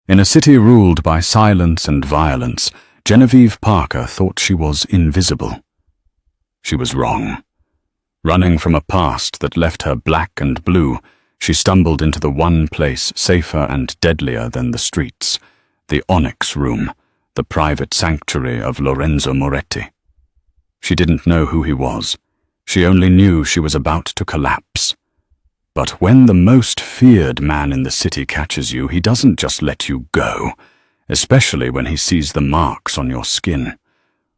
In a city ruled by silence and violence, Genevieve Parker thought she was invisible. She was wrong. Running from a past that left her black and blue, she stumbled into the one place safer and deadlier than the streets, the Onyx Room, the private sanctuary of Lorenzo Moretti. She didn't know who he was. She only knew she was about to collapse. But when the most feared man in the city catches you, he doesn't just let you go, especially when he sees the marks on your skin.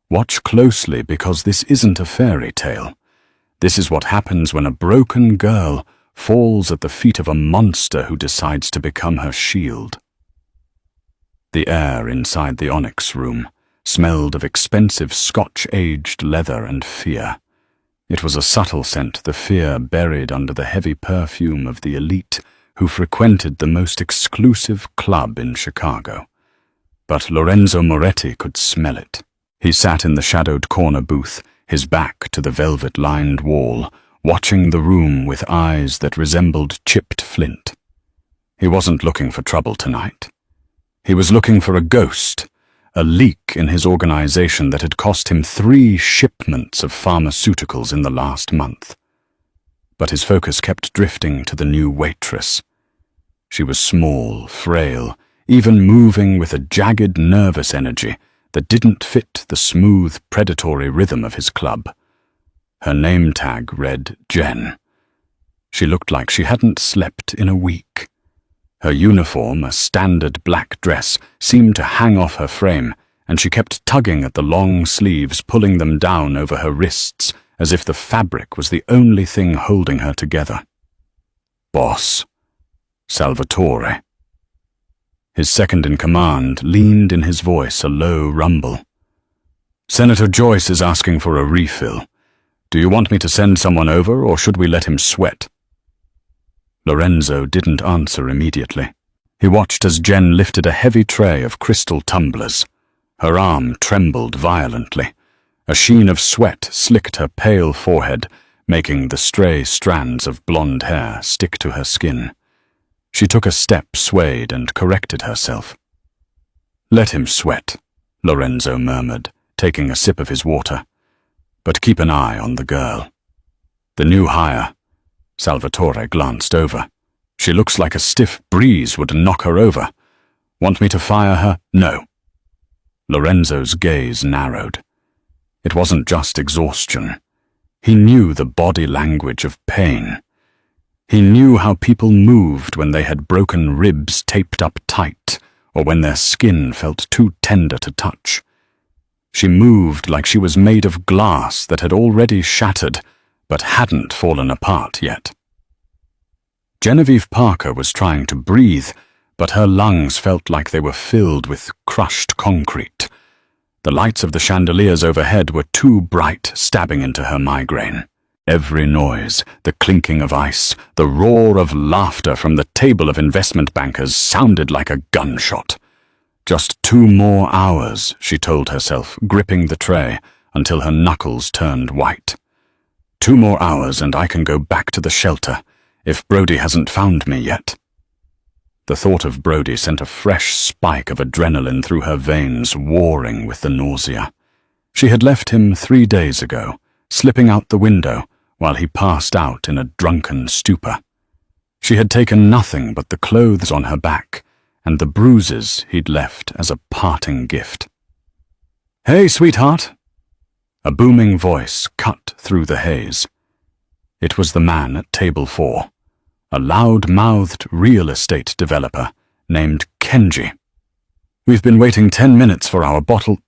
Watch closely, because this isn't a fairy tale. This is what happens when a broken girl falls at the feet of a monster who decides to become her shield. The air inside the Onyx Room smelled of expensive Scotch-aged leather and fear. It was a subtle scent, the fear buried under the heavy perfume of the elite who frequented the most exclusive club in Chicago. But Lorenzo Moretti could smell it. He sat in the shadowed corner booth, his back to the velvet-lined wall, watching the room with eyes that resembled chipped flint. He wasn't looking for trouble tonight. He was looking for a ghost, a leak in his organization that had cost him 3 shipments of pharmaceuticals in the last month. But his focus kept drifting to the new waitress. She was small, frail, even moving with a jagged, nervous energy that didn't fit the smooth, predatory rhythm of his club. Her name tag read Jen. She looked like she hadn't slept in a week. Her uniform, a standard black dress, seemed to hang off her frame, and she kept tugging at the long sleeves, pulling them down over her wrists, as if the fabric was the only thing holding her together. Boss. Salvatore. His second-in-command leaned in his voice a low rumble. Senator Joyce is asking for a refill. Do you want me to send someone over, or should we let him sweat? Lorenzo didn't answer immediately. He watched as Jen lifted a heavy tray of crystal tumblers. Her arm trembled violently. A sheen of sweat slicked her pale forehead, making the stray strands of blonde hair stick to her skin. She took a step, swayed, and corrected herself. Let him sweat, Lorenzo murmured, taking a sip of his water. But keep an eye on the girl. The new hire. Salvatore glanced over. She looks like a stiff breeze would knock her over. Want me to fire her? No. Lorenzo's gaze narrowed. It wasn't just exhaustion. He knew the body language of pain. He knew how people moved when they had broken ribs taped up tight, or when their skin felt too tender to touch. She moved like she was made of glass that had already shattered, but hadn't fallen apart yet. Genevieve Parker was trying to breathe, but her lungs felt like they were filled with crushed concrete. The lights of the chandeliers overhead were too bright, stabbing into her migraine. Every noise, the clinking of ice, the roar of laughter from the table of investment bankers sounded like a gunshot. Just 2 more hours, she told herself, gripping the tray until her knuckles turned white. 2 more hours and I can go back to the shelter, if Brody hasn't found me yet. The thought of Brody sent a fresh spike of adrenaline through her veins, warring with the nausea. She had left him 3 days ago, slipping out the window while he passed out in a drunken stupor. She had taken nothing but the clothes on her back and the bruises he'd left as a parting gift. "Hey, sweetheart!" A booming voice cut through the haze. It was the man at table 4, a loud-mouthed real estate developer named Kenji. "We've been waiting 10 minutes for our bottle."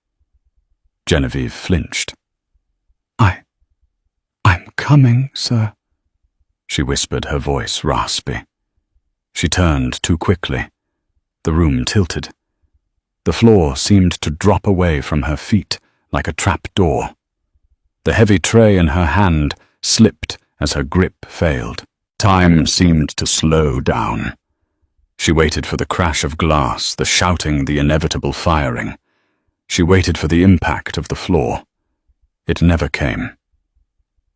Genevieve flinched. I'm coming, sir," she whispered, her voice raspy. She turned too quickly. The room tilted. The floor seemed to drop away from her feet like a trap door. The heavy tray in her hand slipped as her grip failed. Time seemed to slow down. She waited for the crash of glass, the shouting, the inevitable firing. She waited for the impact of the floor. It never came.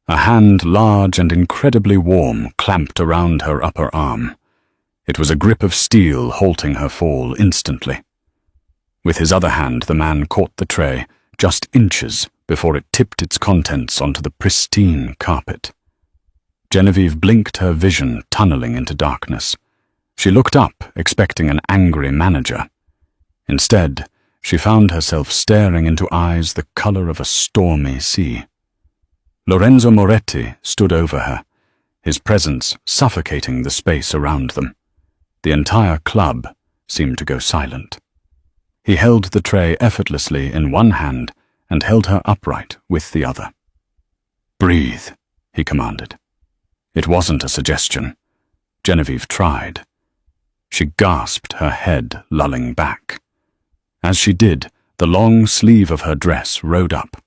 A hand large and incredibly warm clamped around her upper arm. It was a grip of steel halting her fall instantly. With his other hand, the man caught the tray just inches before it tipped its contents onto the pristine carpet. Genevieve blinked, her vision tunneling into darkness. She looked up, expecting an angry manager. Instead, she found herself staring into eyes the color of a stormy sea. Lorenzo Moretti stood over her, his presence suffocating the space around them. The entire club seemed to go silent. He held the tray effortlessly in one hand and held her upright with the other. "Breathe," he commanded. It wasn't a suggestion. Genevieve tried. She gasped, her head lolling back. As she did, the long sleeve of her dress rode up.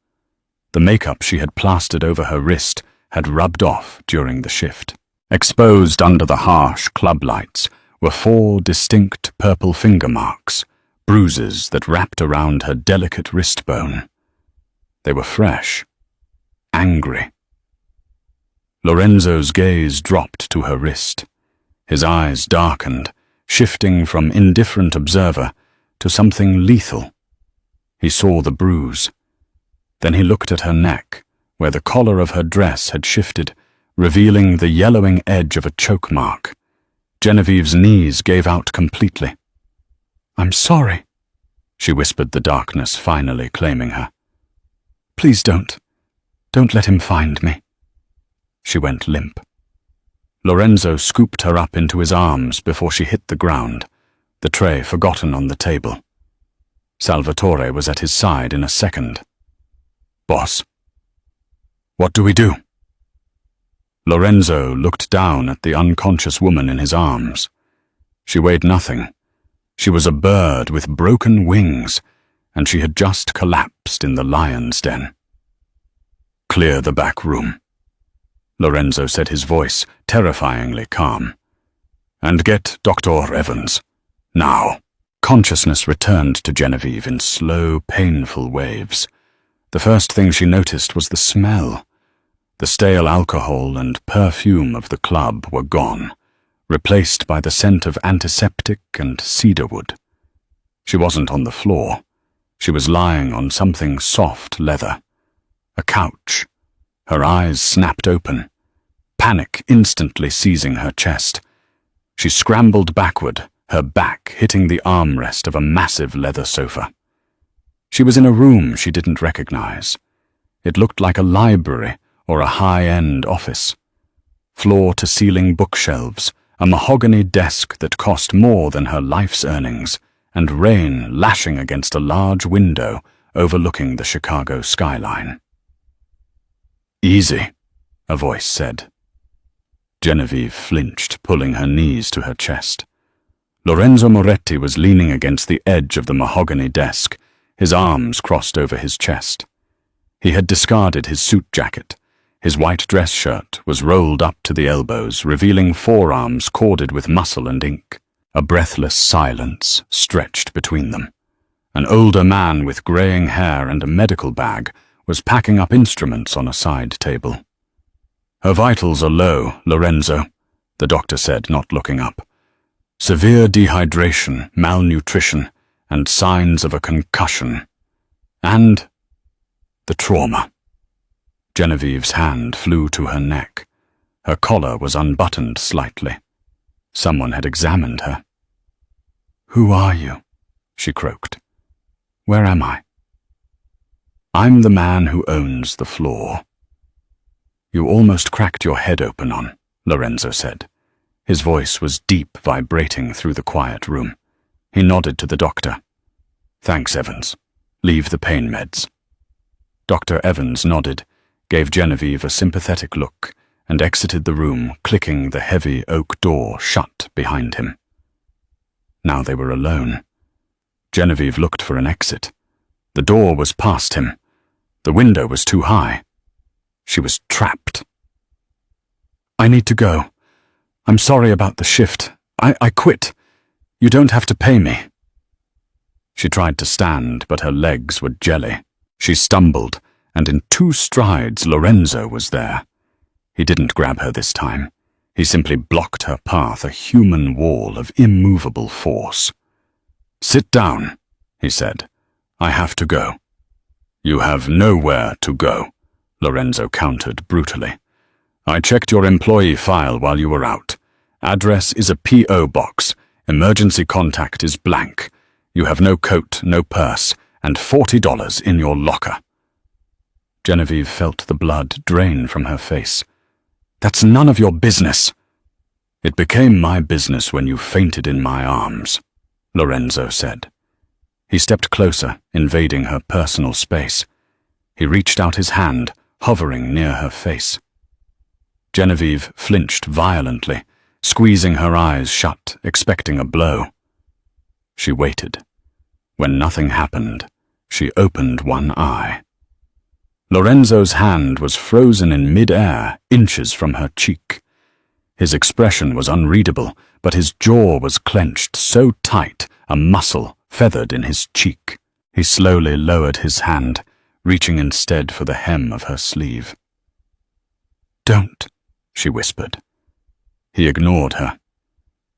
The makeup she had plastered over her wrist had rubbed off during the shift. Exposed under the harsh club lights were 4 distinct purple finger marks, bruises that wrapped around her delicate wrist bone. They were fresh, angry. Lorenzo's gaze dropped to her wrist. His eyes darkened, shifting from indifferent observer to something lethal. He saw the bruise. Then he looked at her neck, where the collar of her dress had shifted, revealing the yellowing edge of a choke mark. Genevieve's knees gave out completely. "I'm sorry," she whispered, the darkness finally claiming her. "Please don't let him find me." She went limp. Lorenzo scooped her up into his arms before she hit the ground, the tray forgotten on the table. Salvatore was at his side in a second. "Boss, what do we do?" Lorenzo looked down at the unconscious woman in his arms. She weighed nothing. She was a bird with broken wings, and she had just collapsed in the lion's den. "Clear the back room," Lorenzo said, his voice terrifyingly calm. "And get Dr. Evans. Now." Consciousness returned to Genevieve in slow, painful waves. The first thing she noticed was the smell. The stale alcohol and perfume of the club were gone, replaced by the scent of antiseptic and cedarwood. She wasn't on the floor. She was lying on something soft leather. A couch. Her eyes snapped open, panic instantly seizing her chest. She scrambled backward, her back hitting the armrest of a massive leather sofa. She was in a room she didn't recognize. It looked like a library or a high-end office. Floor-to-ceiling bookshelves, a mahogany desk that cost more than her life's earnings, and rain lashing against a large window overlooking the Chicago skyline. "Easy," a voice said. Genevieve flinched, pulling her knees to her chest. Lorenzo Moretti was leaning against the edge of the mahogany desk, his arms crossed over his chest. He had discarded his suit jacket. His white dress shirt was rolled up to the elbows, revealing forearms corded with muscle and ink. A breathless silence stretched between them. An older man with graying hair and a medical bag was packing up instruments on a side table. "Her vitals are low, Lorenzo," the doctor said, not looking up. "Severe dehydration, malnutrition, and signs of a concussion. And the trauma." Genevieve's hand flew to her neck. Her collar was unbuttoned slightly. Someone had examined her. "Who are you?" she croaked. "Where am I?" "I'm the man who owns the floor." "You almost cracked your head open on," Lorenzo said. His voice was deep, vibrating through the quiet room. He nodded to the doctor. "Thanks, Evans. Leave the pain meds." Dr. Evans nodded, gave Genevieve a sympathetic look, and exited the room, clicking the heavy oak door shut behind him. Now they were alone. Genevieve looked for an exit. The door was past him. The window was too high. She was trapped. "I need to go. I'm sorry about the shift. I quit. You don't have to pay me." She tried to stand, but her legs were jelly. She stumbled, and in 2 strides Lorenzo was there. He didn't grab her this time. He simply blocked her path, a human wall of immovable force. "Sit down," he said. "I have to go." "You have nowhere to go," Lorenzo countered brutally. "I checked your employee file while you were out. Address is a P.O. box. Emergency contact is blank. You have no coat, no purse, and $40 in your locker." Genevieve felt the blood drain from her face. "That's none of your business." "It became my business when you fainted in my arms," Lorenzo said. He stepped closer, invading her personal space. He reached out his hand, hovering near her face. Genevieve flinched violently, squeezing her eyes shut, expecting a blow. She waited. When nothing happened, she opened one eye. Lorenzo's hand was frozen in mid-air, inches from her cheek. His expression was unreadable, but his jaw was clenched so tight a muscle feathered in his cheek. He slowly lowered his hand, reaching instead for the hem of her sleeve. "Don't," she whispered. He ignored her.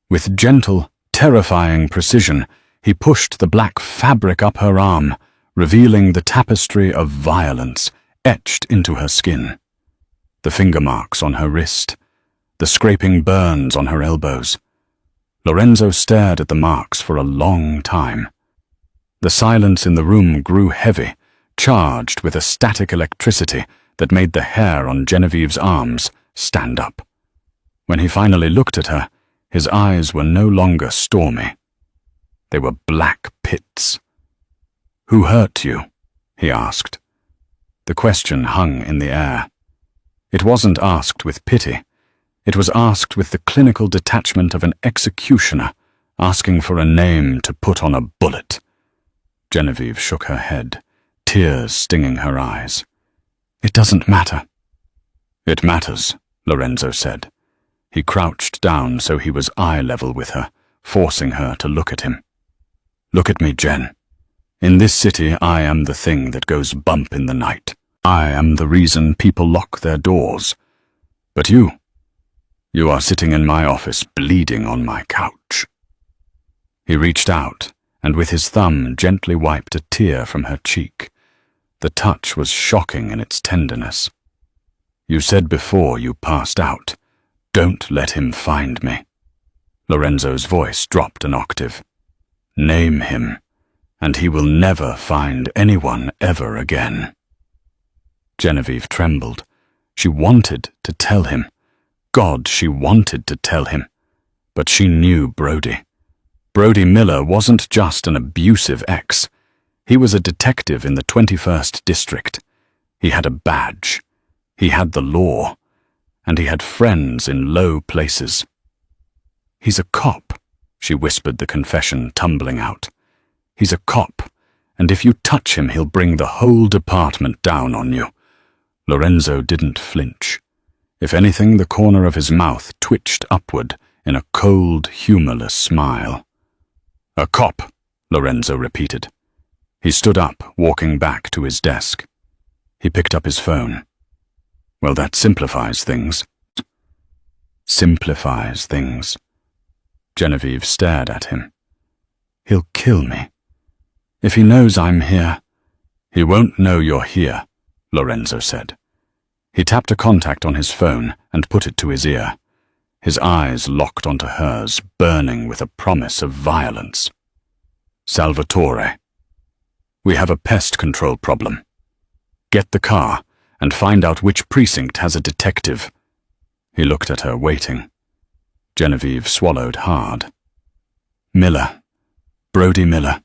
With gentle, terrifying precision, he pushed the black fabric up her arm, revealing the tapestry of violence etched into her skin. The finger marks on her wrist, the scraping burns on her elbows. Lorenzo stared at the marks for a long time. The silence in the room grew heavy, charged with a static electricity that made the hair on Genevieve's arms stand up. When he finally looked at her, his eyes were no longer stormy. They were black pits. "Who hurt you?" he asked. The question hung in the air. It wasn't asked with pity. It was asked with the clinical detachment of an executioner asking for a name to put on a bullet. Genevieve shook her head, tears stinging her eyes. "It doesn't matter." "It matters," Lorenzo said. He crouched down so he was eye level with her, forcing her to look at him. "Look at me, Jen. In this city, I am the thing that goes bump in the night. I am the reason people lock their doors. But you are sitting in my office bleeding on my couch." He reached out and with his thumb gently wiped a tear from her cheek. The touch was shocking in its tenderness. "You said before you passed out, 'Don't let him find me.'" Lorenzo's voice dropped an octave. "Name him, and he will never find anyone ever again." Genevieve trembled. She wanted to tell him. God, she wanted to tell him. But she knew Brody. Brody Miller wasn't just an abusive ex. He was a detective in the 21st District. He had a badge. He had the law. And he had friends in low places. "He's a cop," she whispered, the confession tumbling out. "He's a cop, and if you touch him, he'll bring the whole department down on you." Lorenzo didn't flinch. If anything, the corner of his mouth twitched upward in a cold, humorless smile. "A cop," Lorenzo repeated. He stood up, walking back to his desk. He picked up his phone. "Well, that simplifies things." "Simplifies things." Genevieve stared at him. "He'll kill me. If he knows I'm here." "He won't know you're here," Lorenzo said. He tapped a contact on his phone and put it to his ear. His eyes locked onto hers, burning with a promise of violence. "Salvatore. We have a pest control problem. Get the car and find out which precinct has a detective." He looked at her, waiting. Genevieve swallowed hard. "Miller. Brody Miller."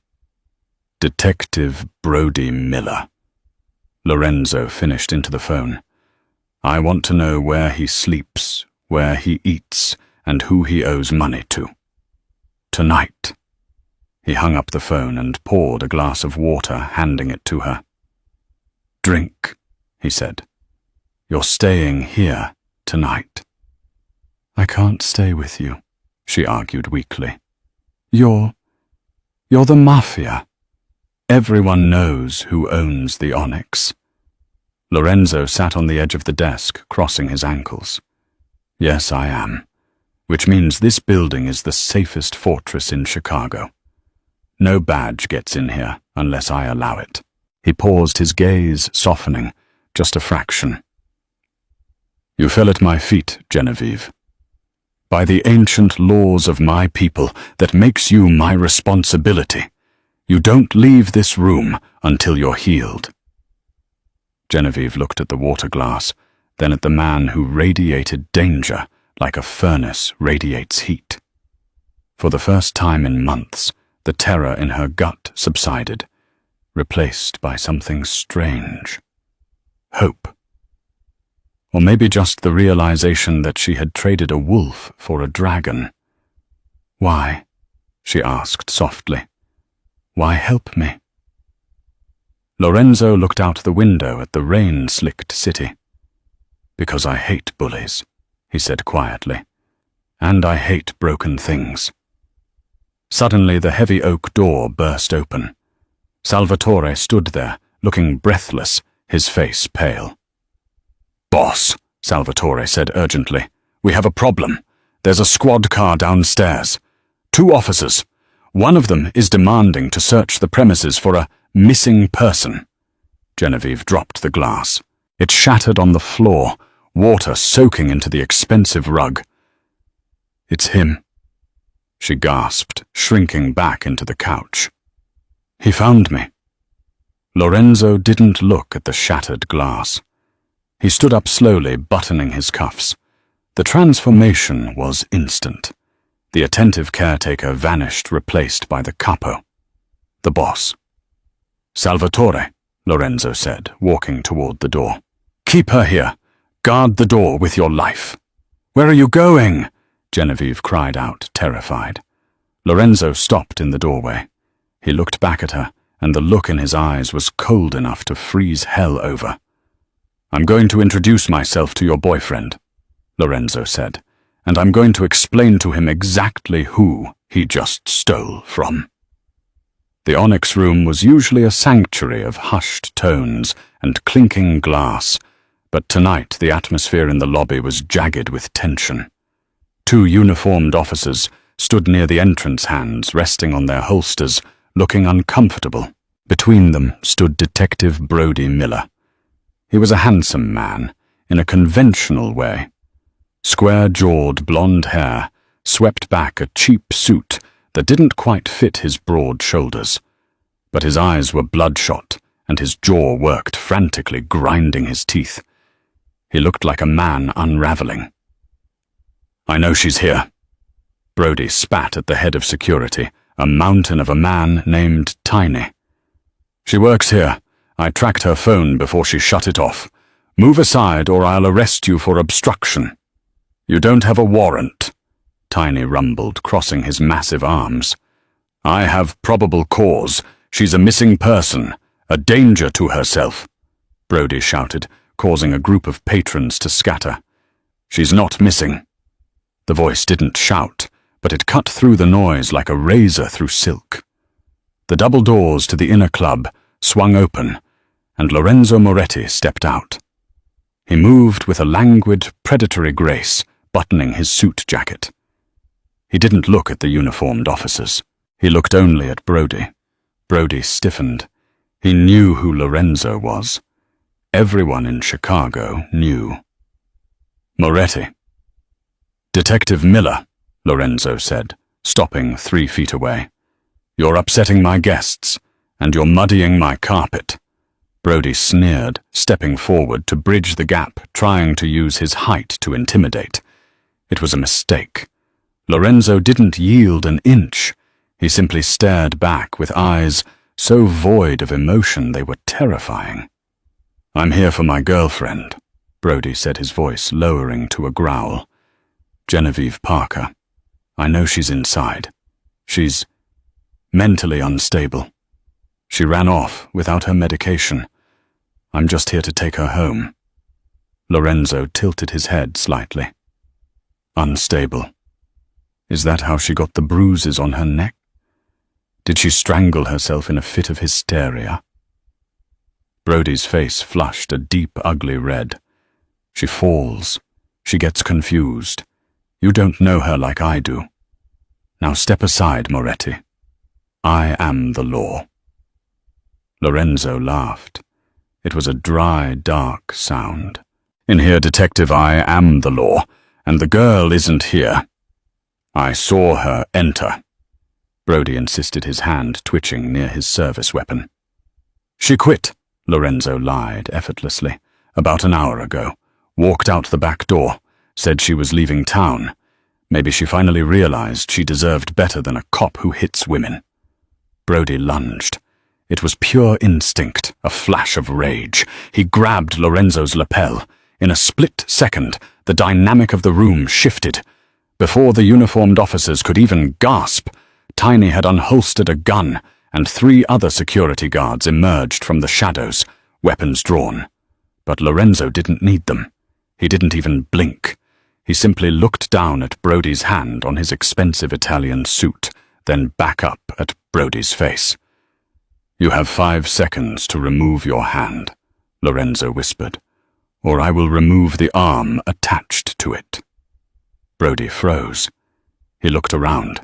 "Detective Brody Miller." Lorenzo finished into the phone. "I want to know where he sleeps, where he eats, and who he owes money to. Tonight." He hung up the phone and poured a glass of water, handing it to her. "Drink," he said. "You're staying here tonight." "I can't stay with you," she argued weakly. You're the Mafia. Everyone knows who owns the Onyx." Lorenzo sat on the edge of the desk, crossing his ankles. Yes, I am. Which means this building is the safest fortress in Chicago. No badge gets in here unless I allow it. He paused, his gaze softening, just a fraction. You fell at my feet, Genevieve. By the ancient laws of my people, that makes you my responsibility. You don't leave this room until you're healed. Genevieve looked at the water glass, then at the man who radiated danger like a furnace radiates heat. For the first time in months, the terror in her gut subsided, replaced by something strange. Hope. Or maybe just the realization that she had traded a wolf for a dragon. Why? She asked softly. Why help me? Lorenzo looked out the window at the rain-slicked city. Because I hate bullies, he said quietly. And I hate broken things. Suddenly the heavy oak door burst open. Salvatore stood there, looking breathless, his face pale. Boss, Salvatore said urgently, we have a problem. There's a squad car downstairs. 2 officers. One of them is demanding to search the premises for a missing person. Genevieve dropped the glass. It shattered on the floor, water soaking into the expensive rug. It's him, she gasped, shrinking back into the couch. He found me. Lorenzo didn't look at the shattered glass. He stood up slowly, buttoning his cuffs. The transformation was instant. The attentive caretaker vanished, replaced by the capo, the boss. Salvatore, Lorenzo said, walking toward the door. Keep her here. Guard the door with your life. Where are you going? Genevieve cried out, terrified. Lorenzo stopped in the doorway. He looked back at her, and the look in his eyes was cold enough to freeze hell over. I'm going to introduce myself to your boyfriend, Lorenzo said, and I'm going to explain to him exactly who he just stole from. The Onyx Room was usually a sanctuary of hushed tones and clinking glass, but tonight the atmosphere in the lobby was jagged with tension. 2 uniformed officers stood near the entrance hands, resting on their holsters, looking uncomfortable. Between them stood Detective Brody Miller. He was a handsome man, in a conventional way. Square-jawed blonde hair swept back a cheap suit that didn't quite fit his broad shoulders. But his eyes were bloodshot, and his jaw worked frantically, grinding his teeth. He looked like a man unraveling. I know she's here. Brody spat at the head of security, a mountain of a man named Tiny. She works here. I tracked her phone before she shut it off. Move aside or I'll arrest you for obstruction. You don't have a warrant, Tiny rumbled, crossing his massive arms. I have probable cause. She's a missing person, a danger to herself, Brody shouted, causing a group of patrons to scatter. She's not missing. The voice didn't shout, but it cut through the noise like a razor through silk. The double doors to the inner club swung open, and Lorenzo Moretti stepped out. He moved with a languid, predatory grace, buttoning his suit jacket. He didn't look at the uniformed officers. He looked only at Brody. Brody stiffened. He knew who Lorenzo was. Everyone in Chicago knew. Moretti. Detective Miller, Lorenzo said, stopping 3 feet away. You're upsetting my guests, and you're muddying my carpet. Brody sneered, stepping forward to bridge the gap, trying to use his height to intimidate. It was a mistake. Lorenzo didn't yield an inch. He simply stared back with eyes so void of emotion they were terrifying. I'm here for my girlfriend, Brody said, his voice lowering to a growl. Genevieve Parker. I know she's inside. She's mentally unstable. She ran off without her medication. I'm just here to take her home. Lorenzo tilted his head slightly. Unstable. Is that how she got the bruises on her neck? Did she strangle herself in a fit of hysteria? Brody's face flushed a deep, ugly red. She falls. She gets confused. You don't know her like I do. Now step aside, Moretti. I am the law." Lorenzo laughed. It was a dry, dark sound. "In here, Detective, I am the law, and the girl isn't here. I saw her enter." Brody insisted, his hand twitching near his service weapon. "She quit," Lorenzo lied effortlessly, "about an hour ago. Walked out the back door, said she was leaving town. Maybe she finally realized she deserved better than a cop who hits women." Brody lunged. It was pure instinct, a flash of rage. He grabbed Lorenzo's lapel. In a split second, the dynamic of the room shifted. Before the uniformed officers could even gasp, Tiny had unholstered a gun, and 3 other security guards emerged from the shadows, weapons drawn. But Lorenzo didn't need them. He didn't even blink. He simply looked down at Brody's hand on his expensive Italian suit, then back up at Brody's face. "You have 5 seconds to remove your hand," Lorenzo whispered, "or I will remove the arm attached to it." Brody froze. He looked around.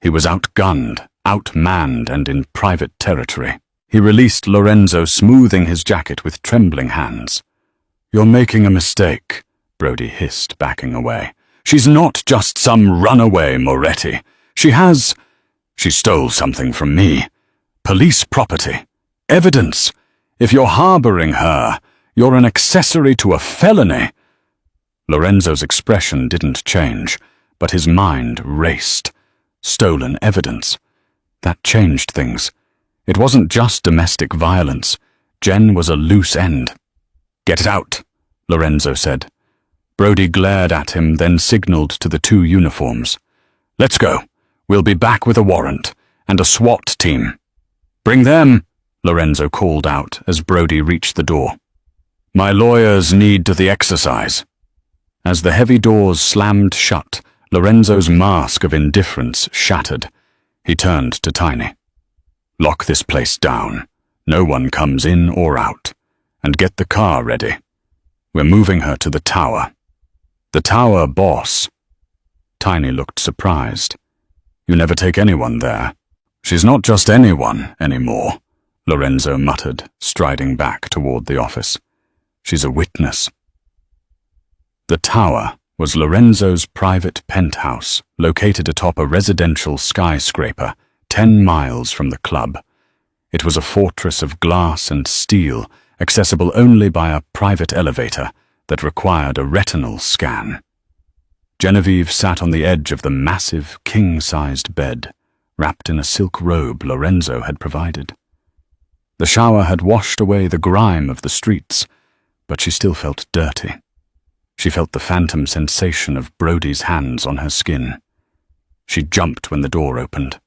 He was outgunned, outmanned, and in private territory. He released Lorenzo, smoothing his jacket with trembling hands. "You're making a mistake," Brody hissed, backing away. "She's not just some runaway, Moretti. She stole something from me. Police property. Evidence. If you're harboring her, you're an accessory to a felony." Lorenzo's expression didn't change, but his mind raced. Stolen evidence. That changed things. It wasn't just domestic violence. Jen was a loose end. "Get it out," Lorenzo said. Brody glared at him, then signaled to the 2 uniforms. "Let's go. We'll be back with a warrant and a SWAT team." "Bring them," Lorenzo called out as Brody reached the door. "My lawyers need the exercise." As the heavy doors slammed shut, Lorenzo's mask of indifference shattered. He turned to Tiny. "Lock this place down. No one comes in or out. And get the car ready. We're moving her to the tower." "The tower, boss." Tiny looked surprised. "You never take anyone there." "She's not just anyone anymore," Lorenzo muttered, striding back toward the office. "She's a witness." The tower was Lorenzo's private penthouse, located atop a residential skyscraper 10 miles from the club. It was a fortress of glass and steel, accessible only by a private elevator that required a retinal scan. Genevieve sat on the edge of the massive, king-sized bed, wrapped in a silk robe Lorenzo had provided. The shower had washed away the grime of the streets, but she still felt dirty. She felt the phantom sensation of Brody's hands on her skin. She jumped when the door opened.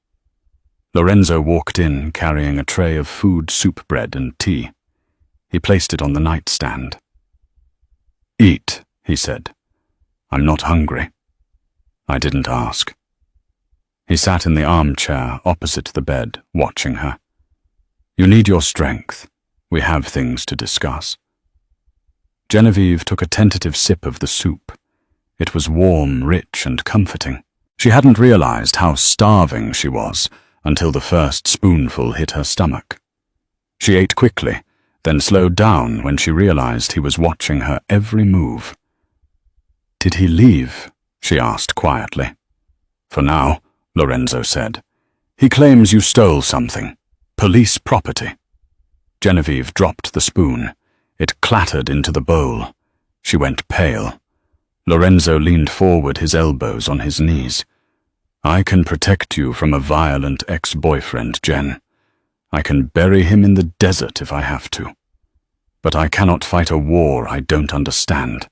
Lorenzo walked in, carrying a tray of food, soup, bread, and tea. He placed it on the nightstand. "Eat," he said. "I'm not hungry." "I didn't ask." He sat in the armchair opposite the bed, watching her. "You need your strength. We have things to discuss." Genevieve took a tentative sip of the soup. It was warm, rich, and comforting. She hadn't realized how starving she was until the first spoonful hit her stomach. She ate quickly, then slowed down when she realized he was watching her every move. "Did he leave?" she asked quietly. "For now," Lorenzo said. "He claims you stole something. Police property." Genevieve dropped the spoon. It clattered into the bowl. She went pale. Lorenzo leaned forward, his elbows on his knees. "I can protect you from a violent ex-boyfriend, Jen. I can bury him in the desert if I have to. But I cannot fight a war I don't understand.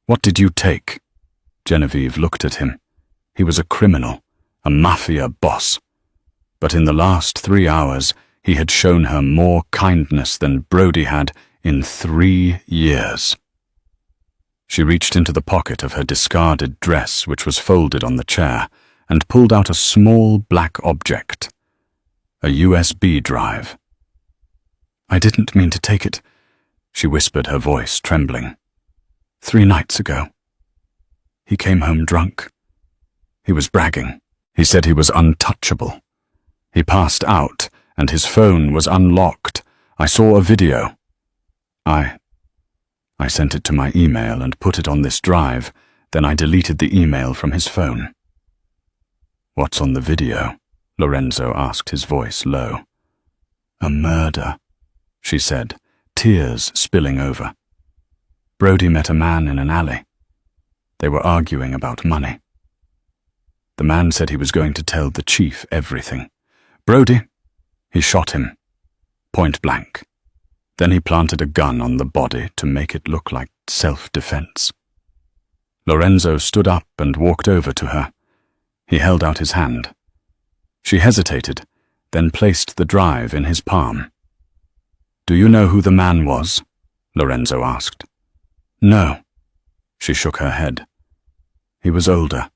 What did you take?" Genevieve looked at him. He was a criminal, a mafia boss. But in the last 3 hours, he had shown her more kindness than Brody had in 3 years. She reached into the pocket of her discarded dress, which was folded on the chair, and pulled out a small black object. A USB drive. "I didn't mean to take it," she whispered, her voice trembling. 3 nights ago, He came home drunk. He was bragging. He said he was untouchable. He passed out, and his phone was unlocked. I saw a video. I sent it to my email and put it on this drive, then I deleted the email from his phone. "What's on the video?" Lorenzo asked, his voice low. "A murder," she said, tears spilling over. "Brody met a man in an alley. They were arguing about money. The man said he was going to tell the chief everything. Brody, he shot him, point blank. Then he planted a gun on the body to make it look like self-defense." Lorenzo stood up and walked over to her. He held out his hand. She hesitated, then placed the drive in his palm. "Do you know who the man was?" Lorenzo asked. "No." She shook her head. "He was older,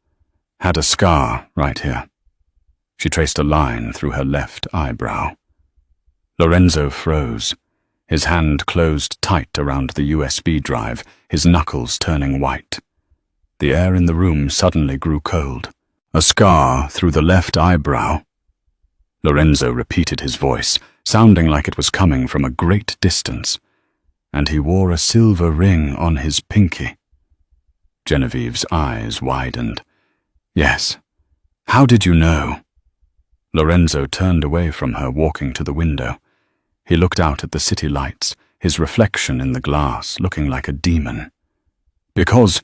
had a scar right here." She traced a line through her left eyebrow. Lorenzo froze. His hand closed tight around the USB drive, his knuckles turning white. The air in the room suddenly grew cold. "A scar through the left eyebrow." Lorenzo repeated his voice, sounding like it was coming from a great distance. "And he wore a silver ring on his pinky." Genevieve's eyes widened. "Yes. How did you know?" Lorenzo turned away from her, walking to the window. He looked out at the city lights, his reflection in the glass looking like a demon. "Because,"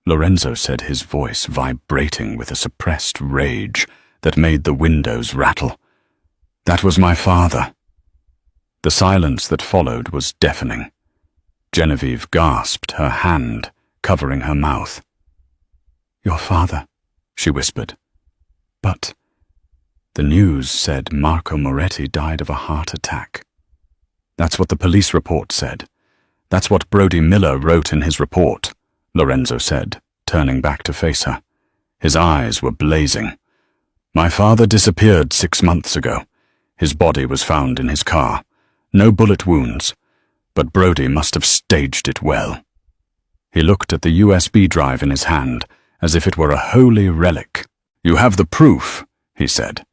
Lorenzo said, his voice vibrating with a suppressed rage that made the windows rattle, "that was my father." The silence that followed was deafening. Genevieve gasped, her hand covering her mouth. "Your father," she whispered. "But the news said Marco Moretti died of a heart attack." "That's what the police report said. That's what Brody Miller wrote in his report," Lorenzo said, turning back to face her. His eyes were blazing. "My father disappeared 6 months ago. His body was found in his car. No bullet wounds, but Brody must have staged it well." He looked at the USB drive in his hand, as if it were a holy relic. "You have the proof," he said.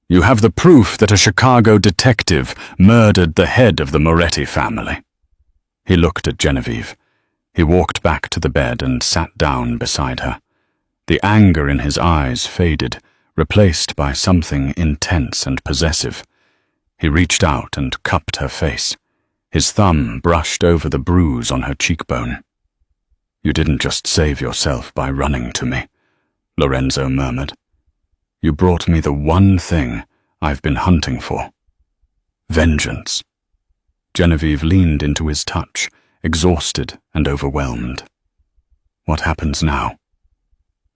"You have the proof that a Chicago detective murdered the head of the Moretti family." He looked at Genevieve. He walked back to the bed and sat down beside her. The anger in his eyes faded, replaced by something intense and possessive. He reached out and cupped her face. His thumb brushed over the bruise on her cheekbone. "You didn't just save yourself by running to me," Lorenzo murmured. "You brought me the one thing I've been hunting for. Vengeance." Genevieve leaned into his touch, exhausted and overwhelmed. "What happens now?"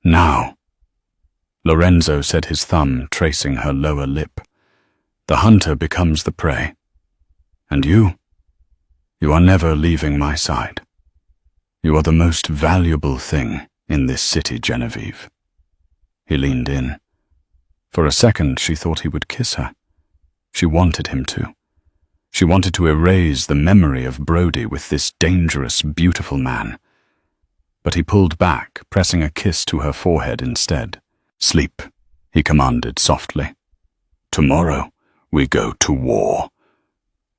"Now," Lorenzo said, his thumb tracing her lower lip. "The hunter becomes the prey. And you are never leaving my side. You are the most valuable thing in this city, Genevieve." He leaned in. For a second, she thought he would kiss her. She wanted him to. She wanted to erase the memory of Brody with this dangerous, beautiful man. But he pulled back, pressing a kiss to her forehead instead. "Sleep," he commanded softly. "Tomorrow we go to war."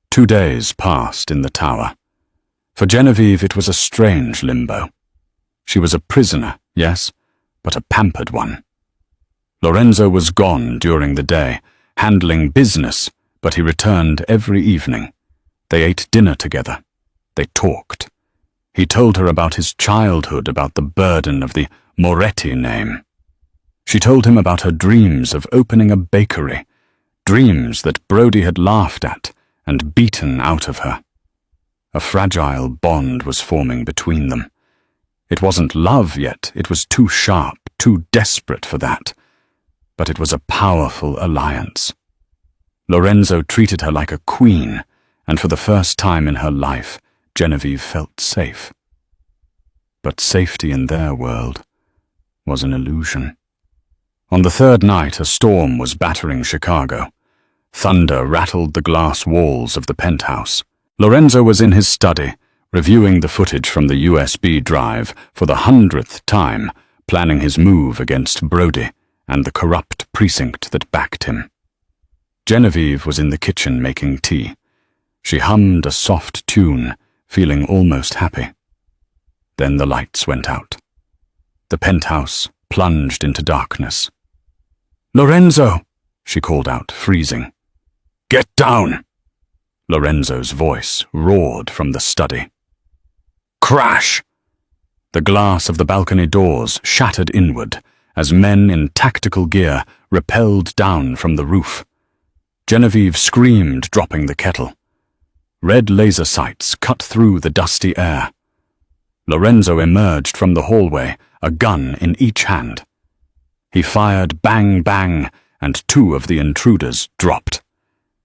2 days passed in the tower. For Genevieve, it was a strange limbo. She was a prisoner, yes, but a pampered one. Lorenzo was gone during the day, handling business, but he returned every evening. They ate dinner together. They talked. He told her about his childhood, about the burden of the Moretti name. She told him about her dreams of opening a bakery, dreams that Brody had laughed at and beaten out of her. A fragile bond was forming between them. It wasn't love yet, it was too sharp, too desperate for that. But it was a powerful alliance. Lorenzo treated her like a queen, and for the first time in her life, Genevieve felt safe. But safety in their world was an illusion. On the third night, a storm was battering Chicago. Thunder rattled the glass walls of the penthouse. Lorenzo was in his study, reviewing the footage from the USB drive for the 100th time, planning his move against Brody and the corrupt precinct that backed him. Genevieve was in the kitchen making tea. She hummed a soft tune, feeling almost happy. Then the lights went out. The penthouse plunged into darkness. "Lorenzo!" she called out, freezing. "Get down!" Lorenzo's voice roared from the study. Crash! The glass of the balcony doors shattered inward as men in tactical gear rappelled down from the roof. Genevieve screamed, dropping the kettle. Red laser sights cut through the dusty air. Lorenzo emerged from the hallway, a gun in each hand. He fired bang, bang, and two of the intruders dropped.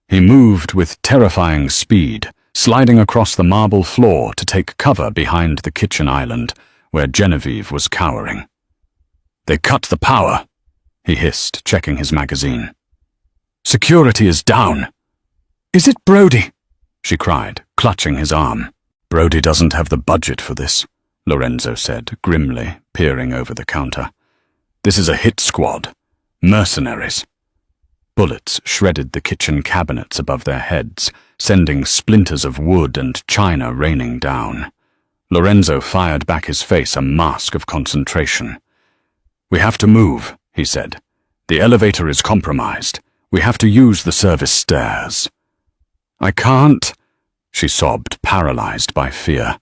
He moved with terrifying speed, sliding across the marble floor to take cover behind the kitchen island, where Genevieve was cowering. "They cut the power," he hissed, checking his magazine. "Security is down." "Is it Brody?" she cried, clutching his arm. "Brody doesn't have the budget for this," Lorenzo said, grimly, peering over the counter. "This is a hit squad. Mercenaries." Bullets shredded the kitchen cabinets above their heads, sending splinters of wood and china raining down. Lorenzo fired back, his face a mask of concentration. "We have to move," he said. "The elevator is compromised. We have to use the service stairs." "I can't," she sobbed, paralyzed by fear.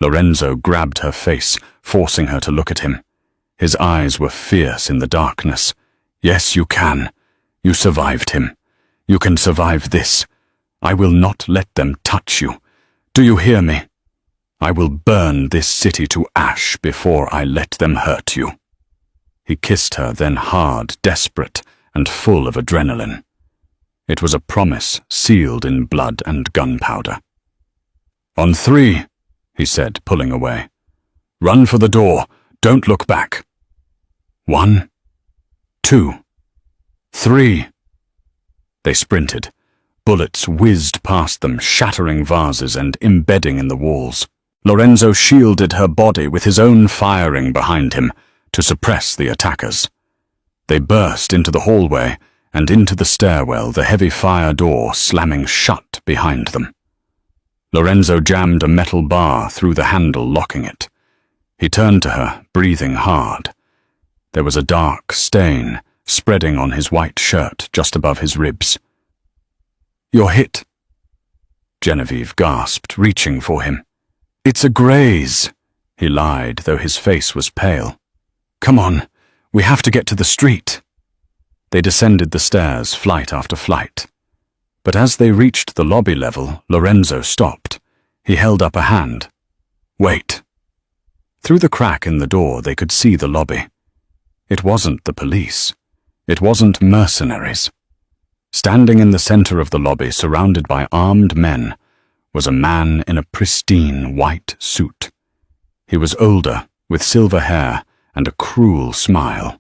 Lorenzo grabbed her face, forcing her to look at him. His eyes were fierce in the darkness. "Yes, you can. You survived him. You can survive this. I will not let them touch you. Do you hear me? I will burn this city to ash before I let them hurt you." He kissed her, then hard, desperate, and full of adrenaline. It was a promise sealed in blood and gunpowder. "On 3, he said, pulling away. "Run for the door. Don't look back. 1, 2, 3. They sprinted. Bullets whizzed past them, shattering vases and embedding in the walls. Lorenzo shielded her body with his own firing behind him to suppress the attackers. They burst into the hallway and into the stairwell, the heavy fire door slamming shut behind them. Lorenzo jammed a metal bar through the handle, locking it. He turned to her, breathing hard. There was a dark stain spreading on his white shirt just above his ribs. "You're hit," Genevieve gasped, reaching for him. "It's a graze," he lied, though his face was pale. "Come on, we have to get to the street." They descended the stairs, flight after flight. But as they reached the lobby level, Lorenzo stopped. He held up a hand. "Wait." Through the crack in the door, they could see the lobby. It wasn't the police. It wasn't mercenaries. Standing in the center of the lobby, surrounded by armed men, was a man in a pristine white suit. He was older, with silver hair and a cruel smile.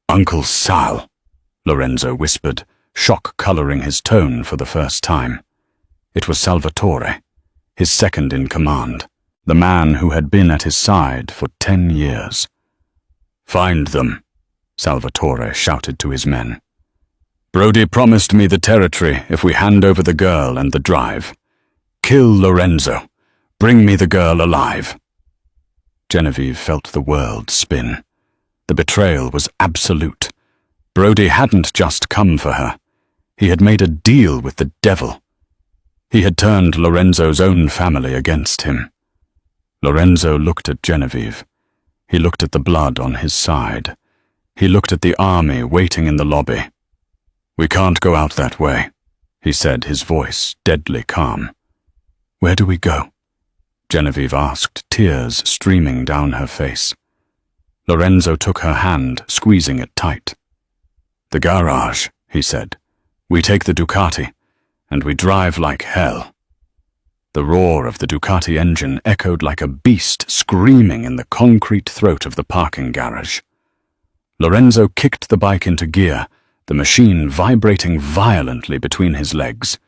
"Uncle Sal," Lorenzo whispered, shock coloring his tone for the first time. It was Salvatore, his second in command, the man who had been at his side for 10 years. "Find them," Salvatore shouted to his men. "Brody promised me the territory if we hand over the girl and the drive. Kill Lorenzo. Bring me the girl alive." Genevieve felt the world spin. The betrayal was absolute. Brody hadn't just come for her. He had made a deal with the devil. He had turned Lorenzo's own family against him. Lorenzo looked at Genevieve. He looked at the blood on his side. He looked at the army waiting in the lobby. "We can't go out that way," he said, his voice deadly calm. "Where do we go?" Genevieve asked, tears streaming down her face. Lorenzo took her hand, squeezing it tight. "The garage," he said. "We take the Ducati, and we drive like hell." The roar of the Ducati engine echoed like a beast screaming in the concrete throat of the parking garage. Lorenzo kicked the bike into gear, the machine vibrating violently between his legs.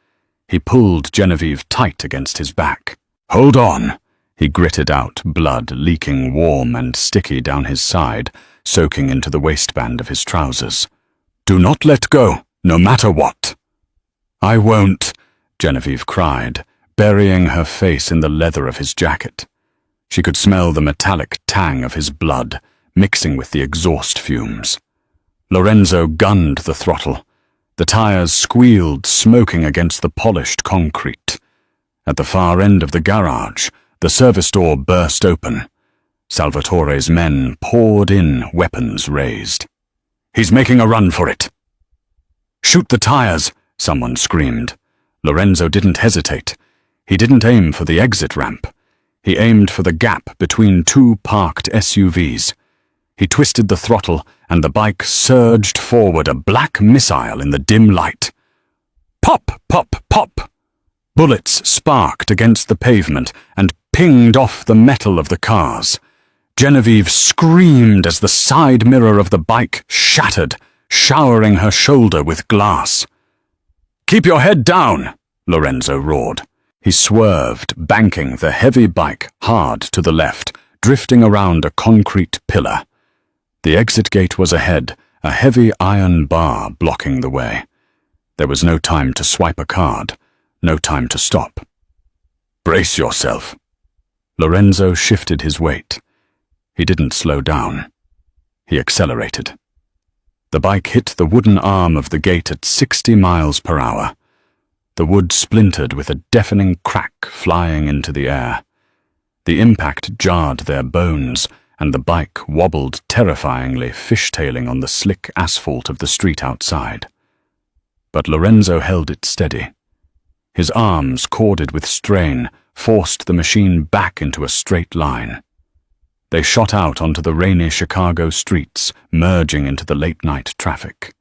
He pulled Genevieve tight against his back. "Hold on," he gritted out, blood leaking warm and sticky down his side, soaking into the waistband of his trousers. "Do not let go, no matter what." "I won't," Genevieve cried, burying her face in the leather of his jacket. She could smell the metallic tang of his blood, mixing with the exhaust fumes. Lorenzo gunned the throttle. The tires squealed, smoking against the polished concrete. At the far end of the garage, the service door burst open. Salvatore's men poured in, weapons raised. "He's making a run for it." "Shoot the tires," someone screamed. Lorenzo didn't hesitate. He didn't aim for the exit ramp. He aimed for the gap between two parked SUVs. He twisted the throttle, and the bike surged forward, a black missile in the dim light. Pop, pop, pop! Bullets sparked against the pavement and pinged off the metal of the cars. Genevieve screamed as the side mirror of the bike shattered, showering her shoulder with glass. "Keep your head down," Lorenzo roared. He swerved, banking the heavy bike hard to the left, drifting around a concrete pillar. The exit gate was ahead, a heavy iron bar blocking the way. There was no time to swipe a card, no time to stop. "Brace yourself." Lorenzo shifted his weight. He didn't slow down. He accelerated. The bike hit the wooden arm of the gate at 60 miles per hour. The wood splintered with a deafening crack flying into the air. The impact jarred their bones, and the bike wobbled terrifyingly, fishtailing on the slick asphalt of the street outside. But Lorenzo held it steady. His arms, corded with strain, forced the machine back into a straight line. They shot out onto the rainy Chicago streets, merging into the late-night traffic.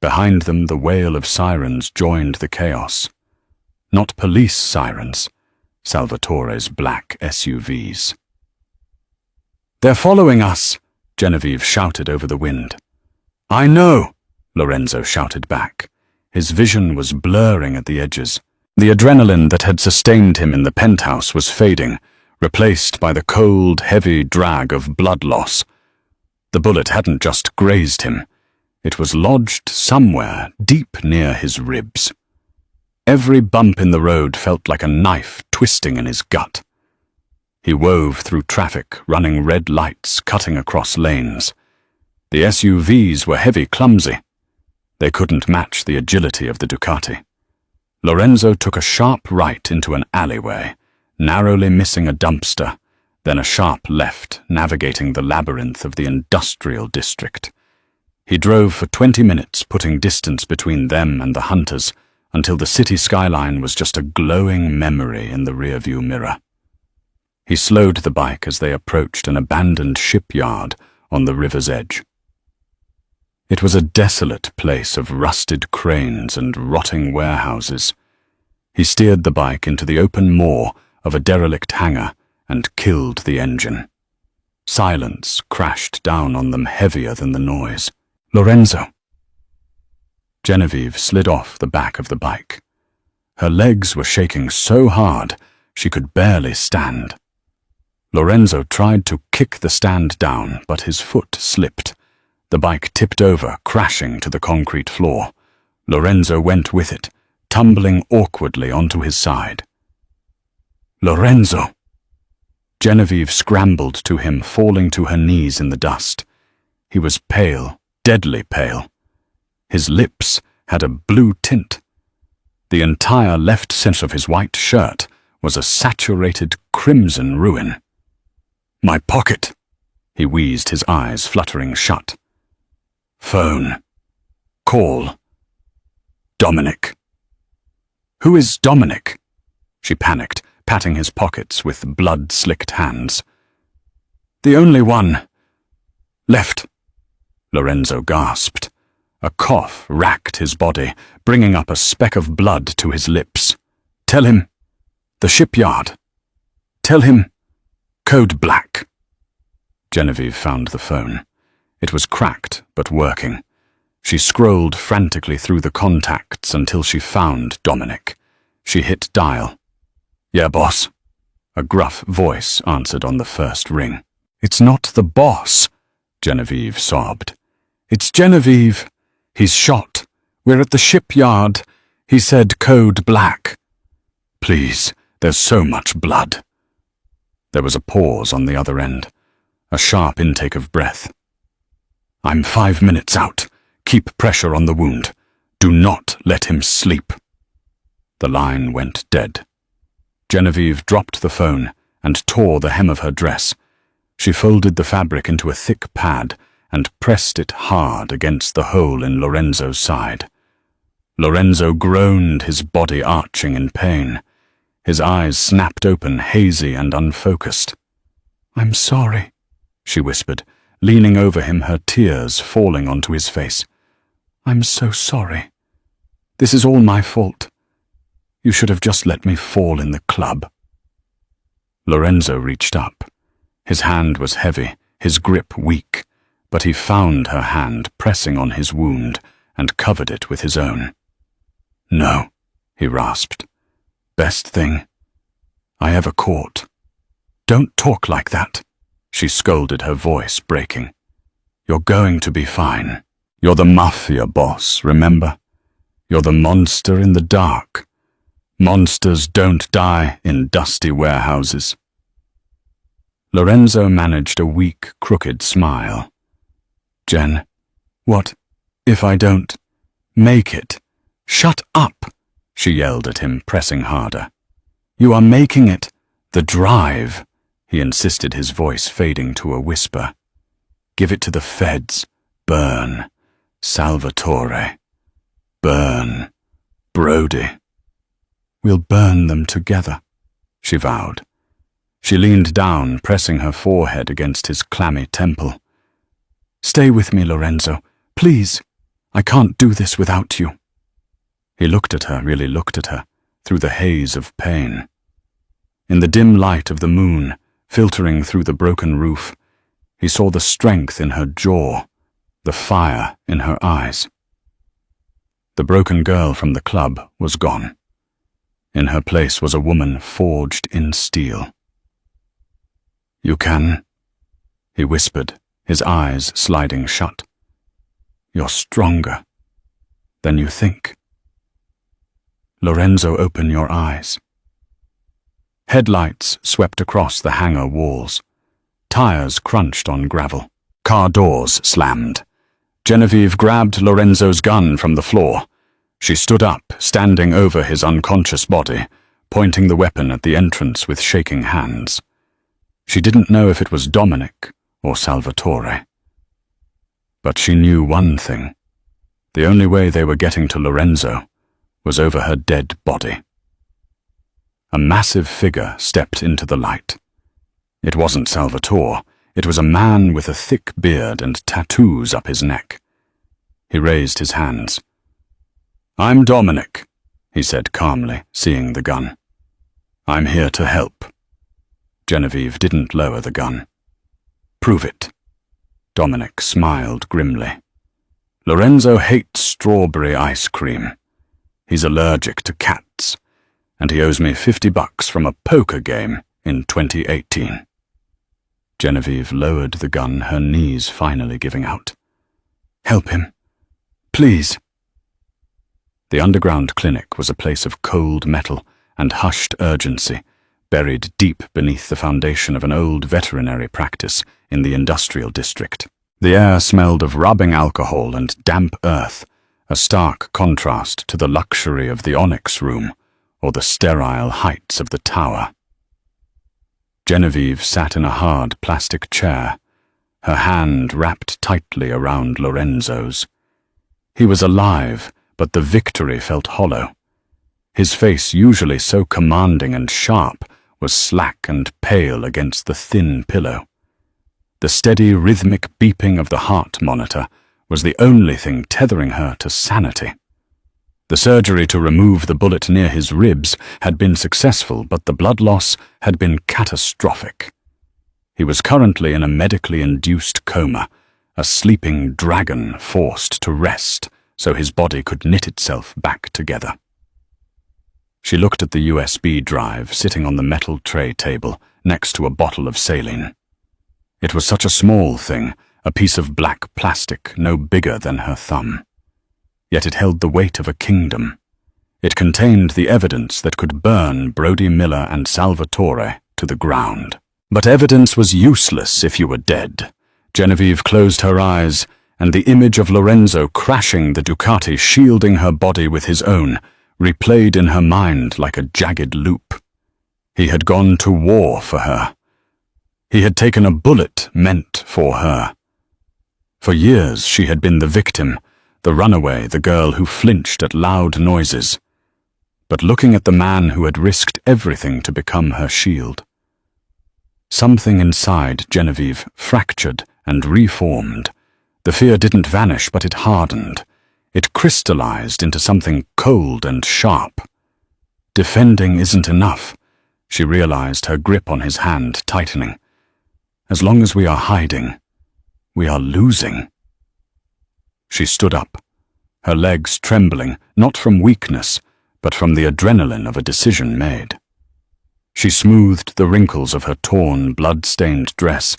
Behind them, the wail of sirens joined the chaos. Not police sirens, Salvatore's black SUVs. "They're following us," Genevieve shouted over the wind. "I know," Lorenzo shouted back. His vision was blurring at the edges. The adrenaline that had sustained him in the penthouse was fading, replaced by the cold, heavy drag of blood loss. The bullet hadn't just grazed him. It was lodged somewhere deep near his ribs. Every bump in the road felt like a knife twisting in his gut. He wove through traffic, running red lights, cutting across lanes. The SUVs were heavy, clumsy. They couldn't match the agility of the Ducati. Lorenzo took a sharp right into an alleyway, narrowly missing a dumpster, then a sharp left, navigating the labyrinth of the industrial district. He drove for 20 minutes, putting distance between them and the hunters, until the city skyline was just a glowing memory in the rearview mirror. He slowed the bike as they approached an abandoned shipyard on the river's edge. It was a desolate place of rusted cranes and rotting warehouses. He steered the bike into the open maw of a derelict hangar and killed the engine. Silence crashed down on them heavier than the noise. "Lorenzo!" Genevieve slid off the back of the bike. Her legs were shaking so hard she could barely stand. Lorenzo tried to kick the stand down, but his foot slipped. The bike tipped over, crashing to the concrete floor. Lorenzo went with it, tumbling awkwardly onto his side. "Lorenzo!" Genevieve scrambled to him, falling to her knees in the dust. He was pale, deadly pale. His lips had a blue tint. The entire left center of his white shirt was a saturated crimson ruin. "My pocket!" He wheezed, his eyes fluttering shut. "Phone. Call. Dominic." "Who is Dominic?" She panicked, patting his pockets with blood-slicked hands. "The only one left," Lorenzo gasped. A cough racked his body, bringing up a speck of blood to his lips. "Tell him. The shipyard. Tell him. Code black." Genevieve found the phone. It was cracked, but working. She scrolled frantically through the contacts until she found Dominic. She hit dial. "Yeah, boss." A gruff voice answered on the first ring. "It's not the boss," Genevieve sobbed. "It's Genevieve. He's shot. We're at the shipyard. He said code black." "Please, there's so much blood." There was a pause on the other end, a sharp intake of breath. "I'm 5 minutes out. Keep pressure on the wound. Do not let him sleep." The line went dead. Genevieve dropped the phone and tore the hem of her dress. She folded the fabric into a thick pad and pressed it hard against the hole in Lorenzo's side. Lorenzo groaned, his body arching in pain. His eyes snapped open, hazy and unfocused. "I'm sorry," she whispered, leaning over him, her tears falling onto his face. "I'm so sorry. This is all my fault. You should have just let me fall in the club." Lorenzo reached up. His hand was heavy, his grip weak, but he found her hand pressing on his wound and covered it with his own. "No," he rasped. "Best thing I ever caught." "Don't talk like that," she scolded, her voice breaking. "You're going to be fine. You're the Mafia boss, remember? You're the monster in the dark. Monsters don't die in dusty warehouses." Lorenzo managed a weak, crooked smile. "Jen, what if I don't make it?" "Shut up," she yelled at him, pressing harder. "You are making it. The drive," he insisted, his voice fading to a whisper. "Give it to the feds. Burn. Salvatore. Burn. Brody." "We'll burn them together," she vowed. She leaned down, pressing her forehead against his clammy temple. "Stay with me, Lorenzo. Please. I can't do this without you." He looked at her, really looked at her, through the haze of pain. In the dim light of the moon, filtering through the broken roof, he saw the strength in her jaw, the fire in her eyes. The broken girl from the club was gone. In her place was a woman forged in steel. "You can," he whispered, his eyes sliding shut. "You're stronger than you think. Lorenzo, open your eyes." Headlights swept across the hangar walls. Tires crunched on gravel. Car doors slammed. Genevieve grabbed Lorenzo's gun from the floor. She stood up, standing over his unconscious body, pointing the weapon at the entrance with shaking hands. She didn't know if it was Dominic or Salvatore. But she knew one thing. The only way they were getting to Lorenzo was over her dead body. A massive figure stepped into the light. It wasn't Salvatore. It was a man with a thick beard and tattoos up his neck. He raised his hands. "I'm Dominic," he said calmly, seeing the gun. "I'm here to help." Genevieve didn't lower the gun. "Prove it." Dominic smiled grimly. "Lorenzo hates strawberry ice cream. He's allergic to cats, and he owes me $50 from a poker game in 2018. Genevieve lowered the gun, her knees finally giving out. "Help him. Please." The underground clinic was a place of cold metal and hushed urgency, buried deep beneath the foundation of an old veterinary practice in the industrial district. The air smelled of rubbing alcohol and damp earth, a stark contrast to the luxury of the Onyx Room or the sterile heights of the tower. Genevieve sat in a hard plastic chair, her hand wrapped tightly around Lorenzo's. He was alive, but the victory felt hollow. His face, usually so commanding and sharp, was slack and pale against the thin pillow. The steady, rhythmic beeping of the heart monitor was the only thing tethering her to sanity. The surgery to remove the bullet near his ribs had been successful, but the blood loss had been catastrophic. He was currently in a medically induced coma, a sleeping dragon forced to rest so his body could knit itself back together. She looked at the USB drive sitting on the metal tray table next to a bottle of saline. It was such a small thing, a piece of black plastic no bigger than her thumb. Yet it held the weight of a kingdom. It contained the evidence that could burn Brody Miller and Salvatore to the ground. But evidence was useless if you were dead. Genevieve closed her eyes, and the image of Lorenzo crashing the Ducati, shielding her body with his own, replayed in her mind like a jagged loop. He had gone to war for her. He had taken a bullet meant for her. For years she had been the victim, the runaway, the girl who flinched at loud noises. But looking at the man who had risked everything to become her shield, something inside Genevieve fractured and reformed. The fear didn't vanish, but it hardened. It crystallized into something cold and sharp. Defending isn't enough, she realized, her grip on his hand tightening. As long as we are hiding, we are losing. She stood up, her legs trembling, not from weakness, but from the adrenaline of a decision made. She smoothed the wrinkles of her torn, blood-stained dress,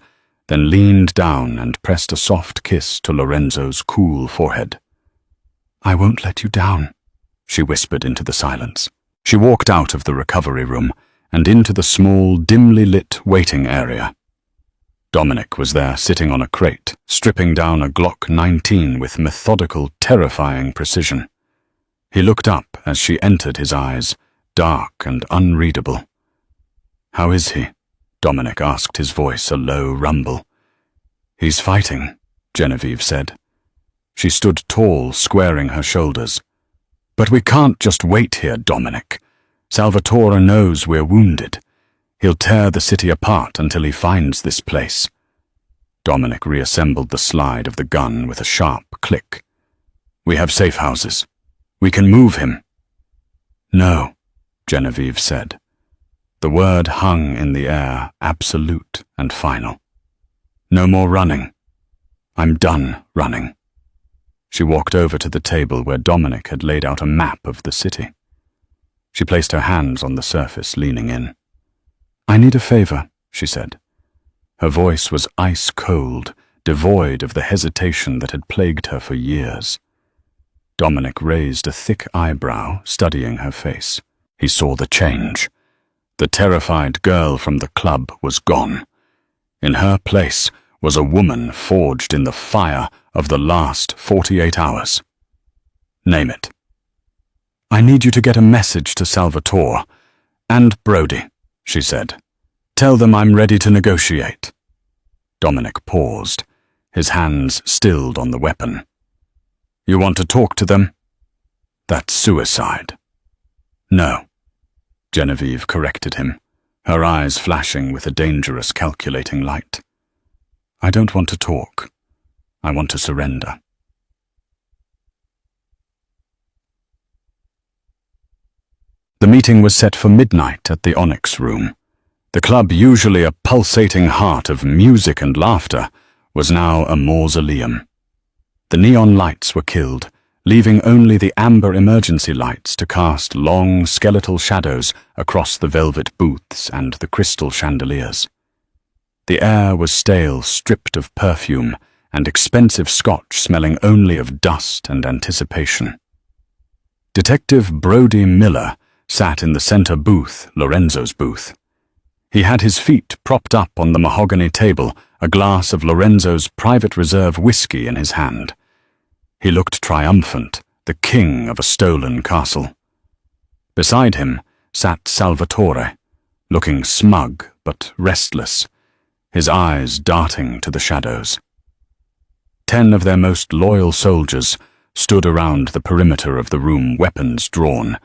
then leaned down and pressed a soft kiss to Lorenzo's cool forehead. "I won't let you down," she whispered into the silence. She walked out of the recovery room and into the small, dimly lit waiting area. Dominic was there, sitting on a crate, stripping down a Glock 19 with methodical, terrifying precision. He looked up as she entered his eyes, dark and unreadable. "How is he?" Dominic asked, his voice a low rumble. "He's fighting," Genevieve said. She stood tall, squaring her shoulders. "But we can't just wait here, Dominic. Salvatore knows we're wounded. He'll tear the city apart until he finds this place." Dominic reassembled the slide of the gun with a sharp click. "We have safe houses. We can move him." "No," Genevieve said. The word hung in the air, absolute and final. "No more running. I'm done running." She walked over to the table where Dominic had laid out a map of the city. She placed her hands on the surface, leaning in. "I need a favor," she said. Her voice was ice cold, devoid of the hesitation that had plagued her for years. Dominic raised a thick eyebrow, studying her face. He saw the change. The terrified girl from the club was gone. In her place was a woman forged in the fire of the last 48 hours. "Name it." "I need you to get a message to Salvatore and Brody," she said. "Tell them I'm ready to negotiate." Dominic paused, his hands stilled on the weapon. "You want to talk to them?" "That's suicide." "No," Genevieve corrected him, her eyes flashing with a dangerous, calculating light. "I don't want to talk. I want to surrender." The meeting was set for midnight at the Onyx Room. The club, usually a pulsating heart of music and laughter, was now a mausoleum. The neon lights were killed, leaving only the amber emergency lights to cast long, skeletal shadows across the velvet booths and the crystal chandeliers. The air was stale, stripped of perfume, and expensive scotch smelling only of dust and anticipation. Detective Brody Miller sat in the center booth, Lorenzo's booth. He had his feet propped up on the mahogany table, a glass of Lorenzo's private reserve whiskey in his hand. He looked triumphant, the king of a stolen castle. Beside him sat Salvatore, looking smug but restless, his eyes darting to the shadows. 10 of their most loyal soldiers stood around the perimeter of the room, weapons drawn,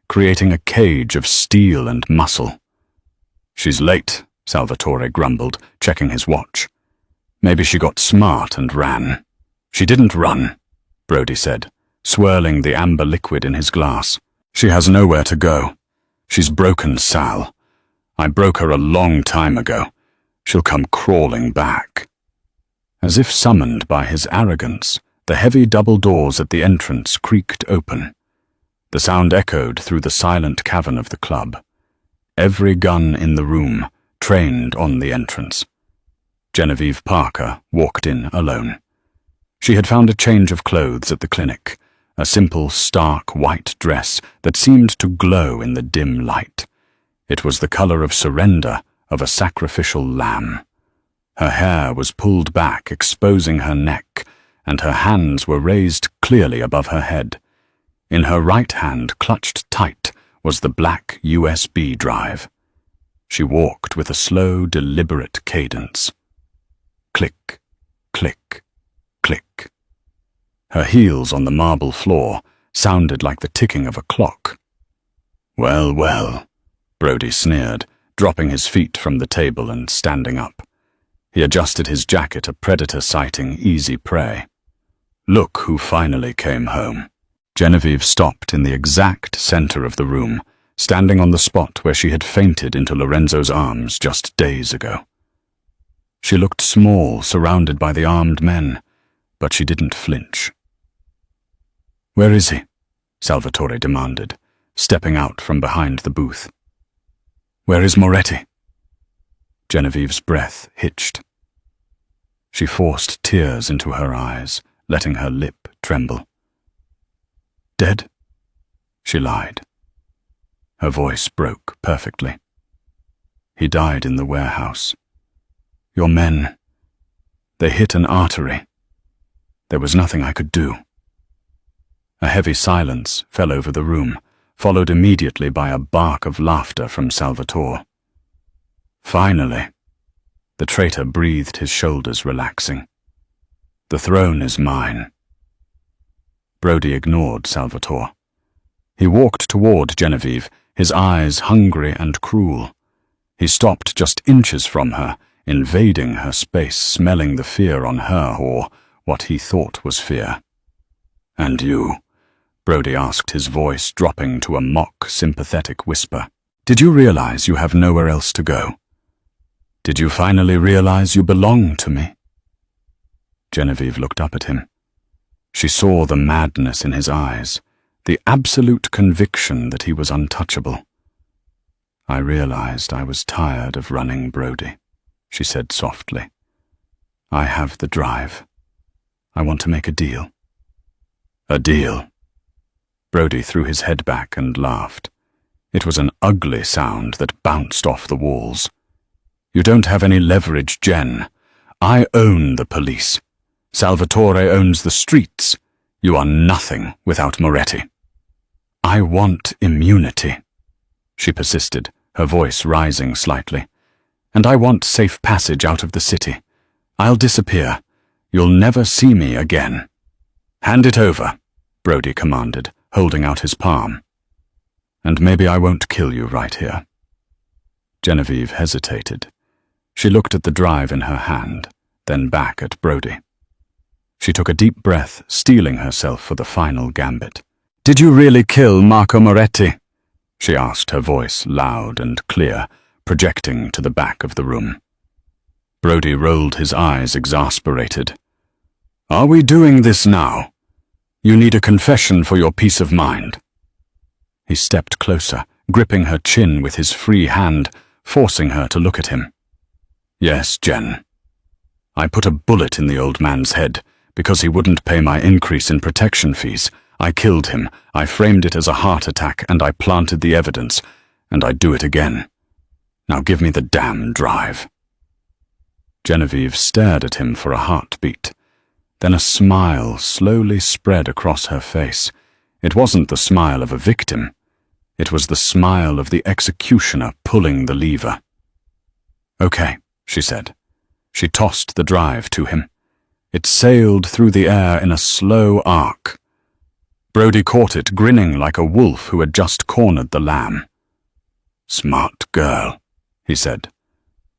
creating a cage of steel and muscle. "She's late," Salvatore grumbled, checking his watch. "Maybe she got smart and ran." "She didn't run," Brody said, swirling the amber liquid in his glass. "She has nowhere to go. She's broken Sal. I broke her a long time ago. She'll come crawling back." As if summoned by his arrogance, the heavy double doors at the entrance creaked open. The sound echoed through the silent cavern of the club. Every gun in the room trained on the entrance. Genevieve Parker walked in alone. She had found a change of clothes at the clinic, a simple, stark white dress that seemed to glow in the dim light. It was the color of surrender of a sacrificial lamb. Her hair was pulled back, exposing her neck, and her hands were raised clearly above her head. In her right hand, clutched tight, was the black USB drive. She walked with a slow, deliberate cadence. Click, click, click. Her heels on the marble floor sounded like the ticking of a clock. "Well, well," Brody sneered, dropping his feet from the table and standing up. He adjusted his jacket, a predator sighting easy prey. "Look who finally came home." Genevieve stopped in the exact center of the room, standing on the spot where she had fainted into Lorenzo's arms just days ago. She looked small, surrounded by the armed men, but she didn't flinch. "Where is he?" Salvatore demanded, stepping out from behind the booth. "Where is Moretti?" Genevieve's breath hitched. She forced tears into her eyes, letting her lip tremble. "Dead?" She lied. Her voice broke perfectly. "He died in the warehouse. Your men, they hit an artery. There was nothing I could do." A heavy silence fell over the room, followed immediately by a bark of laughter from Salvatore. "Finally." The traitor breathed, his shoulders relaxing. "The throne is mine." Brody ignored Salvatore. He walked toward Genevieve, his eyes hungry and cruel. He stopped just inches from her, invading her space, smelling the fear on her, or what he thought was fear. "And you?" Brody asked, his voice dropping to a mock, sympathetic whisper. "Did you realize you have nowhere else to go? Did you finally realize you belong to me?" Genevieve looked up at him. She saw the madness in his eyes, the absolute conviction that he was untouchable. "I realized I was tired of running, Brody," she said softly. "I have the drive. I want to make a deal." "A deal?" Brody threw his head back and laughed. It was an ugly sound that bounced off the walls. "You don't have any leverage, Jen. I own the police. Salvatore owns the streets. You are nothing without Moretti." "I want immunity," she persisted, her voice rising slightly. "And I want safe passage out of the city. I'll disappear. You'll never see me again." "Hand it over," Brody commanded, holding out his palm. "And maybe I won't kill you right here." Genevieve hesitated. She looked at the drive in her hand, then back at Brody. She took a deep breath, steeling herself for the final gambit. "Did you really kill Marco Moretti?" she asked, her voice loud and clear, projecting to the back of the room. Brody rolled his eyes, exasperated. "Are we doing this now? You need a confession for your peace of mind." He stepped closer, gripping her chin with his free hand, forcing her to look at him. "Yes, Jen. I put a bullet in the old man's head because he wouldn't pay my increase in protection fees. I killed him, I framed it as a heart attack, and I planted the evidence, and I'd do it again. Now give me the damn drive." Genevieve stared at him for a heartbeat. Then a smile slowly spread across her face. It wasn't the smile of a victim. It was the smile of the executioner pulling the lever. "Okay," she said. She tossed the drive to him. It sailed through the air in a slow arc. Brody caught it, grinning like a wolf who had just cornered the lamb. "Smart girl," he said,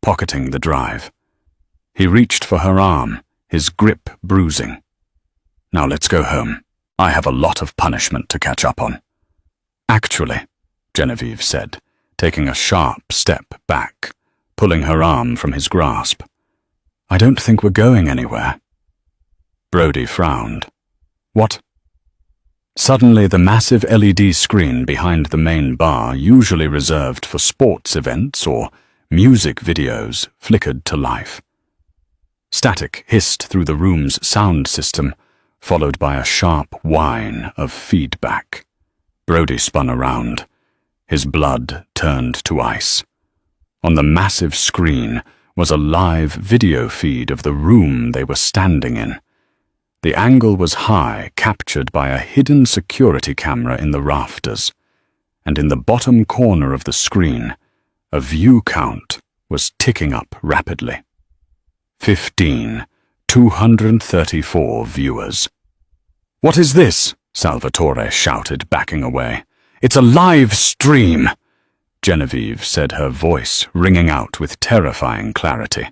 pocketing the drive. He reached for her arm, his grip bruising. "Now let's go home. I have a lot of punishment to catch up on." "Actually," Genevieve said, taking a sharp step back, pulling her arm from his grasp, "I don't think we're going anywhere." Brody frowned. "What?" Suddenly, the massive LED screen behind the main bar, usually reserved for sports events or music videos, flickered to life. Static hissed through the room's sound system, followed by a sharp whine of feedback. Brody spun around. His blood turned to ice. On the massive screen was a live video feed of the room they were standing in. The angle was high, captured by a hidden security camera in the rafters, and in the bottom corner of the screen, a view count was ticking up rapidly. 234 viewers. "What is this?" Salvatore shouted, backing away. "It's a live stream!" Genevieve said, her voice ringing out with terrifying clarity.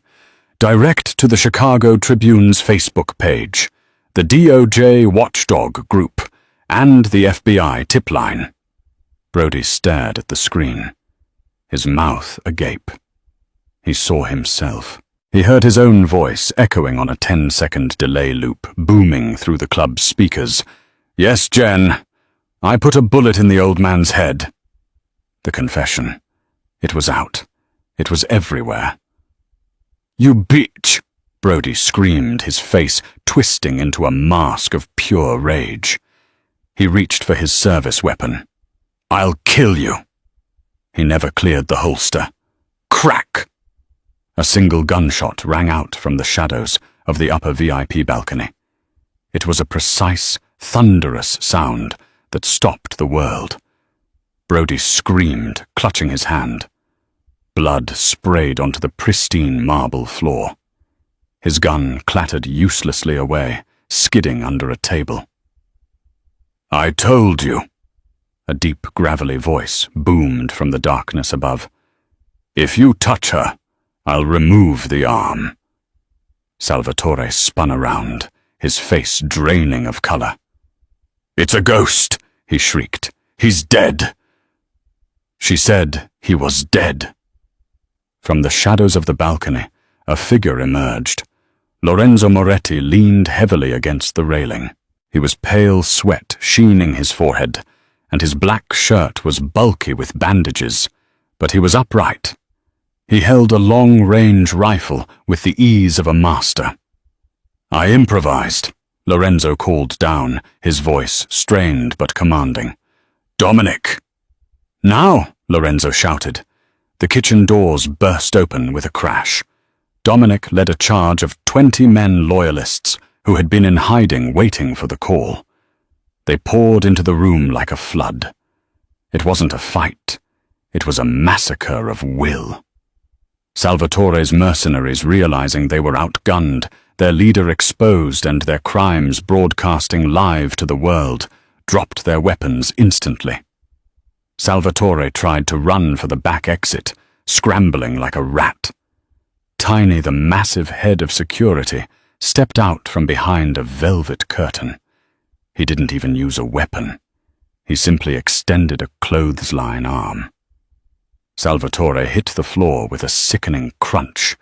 "Direct to the Chicago Tribune's Facebook page, the DOJ Watchdog Group, and the FBI tip line." Brody stared at the screen, his mouth agape. He saw himself. He heard his own voice echoing on a 10-second delay loop, booming through the club's speakers. "Yes, Jen. I put a bullet in the old man's head." The confession. It was out. It was everywhere. "You bitch!" Brody screamed, his face twisting into a mask of pure rage. He reached for his service weapon. "I'll kill you." He never cleared the holster. Crack! A single gunshot rang out from the shadows of the upper VIP balcony. It was a precise, thunderous sound that stopped the world. Brody screamed, clutching his hand. Blood sprayed onto the pristine marble floor. His gun clattered uselessly away, skidding under a table. "I told you," a deep, gravelly voice boomed from the darkness above. "If you touch her, I'll remove the arm." Salvatore spun around, his face draining of color. "It's a ghost," he shrieked. "He's dead." She said he was dead. From the shadows of the balcony, a figure emerged. Lorenzo Moretti leaned heavily against the railing. He was pale sweat sheening his forehead, and his black shirt was bulky with bandages, but he was upright. He held a long-range rifle with the ease of a master. "I improvised," Lorenzo called down, his voice strained but commanding. "Dominic!" "Now!" Lorenzo shouted. The kitchen doors burst open with a crash. Dominic led a charge of 20 men loyalists who had been in hiding waiting for the call. They poured into the room like a flood. It wasn't a fight. It was a massacre of will. Salvatore's mercenaries, realizing they were outgunned, their leader exposed and their crimes broadcasting live to the world, dropped their weapons instantly. Salvatore tried to run for the back exit, scrambling like a rat. Tiny, the massive head of security, stepped out from behind a velvet curtain. He didn't even use a weapon. He simply extended a clothesline arm. Salvatore hit the floor with a sickening crunch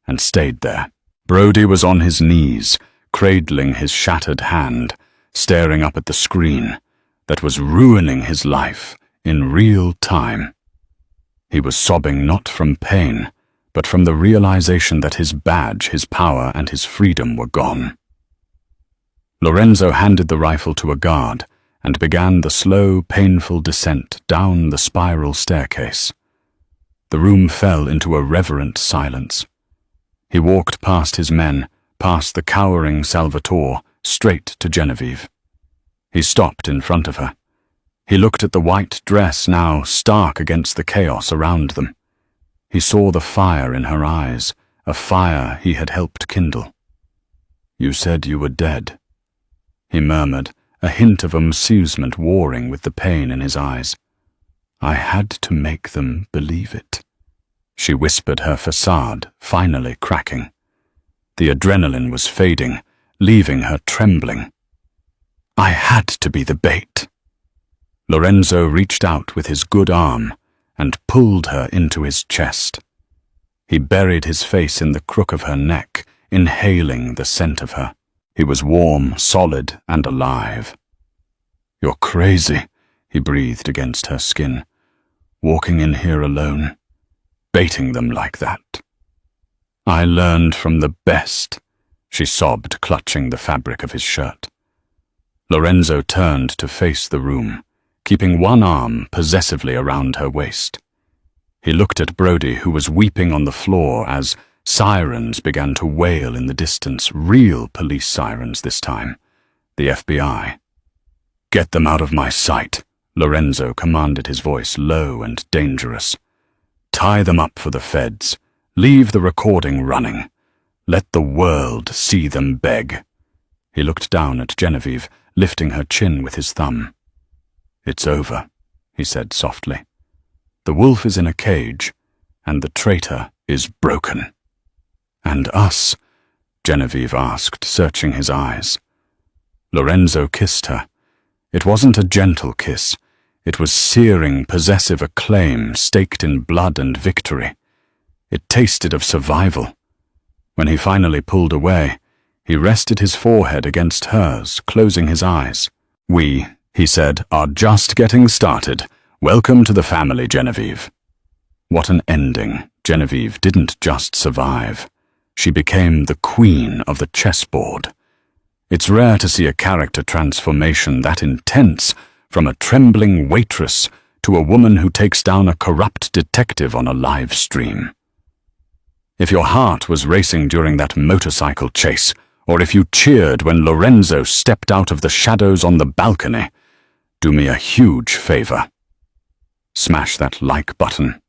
and stayed there. Brody was on his knees, cradling his shattered hand, staring up at the screen that was ruining his life in real time. He was sobbing not from pain, but from the realization that his badge, his power, and his freedom were gone. Lorenzo handed the rifle to a guard and began the slow, painful descent down the spiral staircase. The room fell into a reverent silence. He walked past his men, past the cowering Salvatore, straight to Genevieve. He stopped in front of her. He looked at the white dress now stark against the chaos around them. He saw the fire in her eyes, a fire he had helped kindle. "You said you were dead," he murmured, a hint of amusement warring with the pain in his eyes. "I had to make them believe it," she whispered, her facade finally cracking. The adrenaline was fading, leaving her trembling. "I had to be the bait." Lorenzo reached out with his good arm and pulled her into his chest. He buried his face in the crook of her neck, inhaling the scent of her. He was warm, solid, and alive. You're crazy, he breathed against her skin. Walking in here alone, baiting them like that. I learned from the best, she sobbed, clutching the fabric of his shirt. Lorenzo turned to face the room, keeping one arm possessively around her waist. He looked at Brody, who was weeping on the floor as sirens began to wail in the distance, real police sirens this time, the FBI. Get them out of my sight, Lorenzo commanded, his voice low and dangerous. Tie them up for the feds. Leave the recording running. Let the world see them beg. He looked down at Genevieve, lifting her chin with his thumb. It's over, he said softly. The wolf is in a cage, and the traitor is broken. And us? Genevieve asked, searching his eyes. Lorenzo kissed her. It wasn't a gentle kiss. It was searing, possessive acclaim staked in blood and victory. It tasted of survival. When he finally pulled away, he rested his forehead against hers, closing his eyes. We, he said, are just getting started. Welcome to the family, Genevieve. What an ending. Genevieve didn't just survive. She became the queen of the chessboard. It's rare to see a character transformation that intense, from a trembling waitress to a woman who takes down a corrupt detective on a live stream. If your heart was racing during that motorcycle chase, or if you cheered when Lorenzo stepped out of the shadows on the balcony, do me a huge favor. Smash that like button.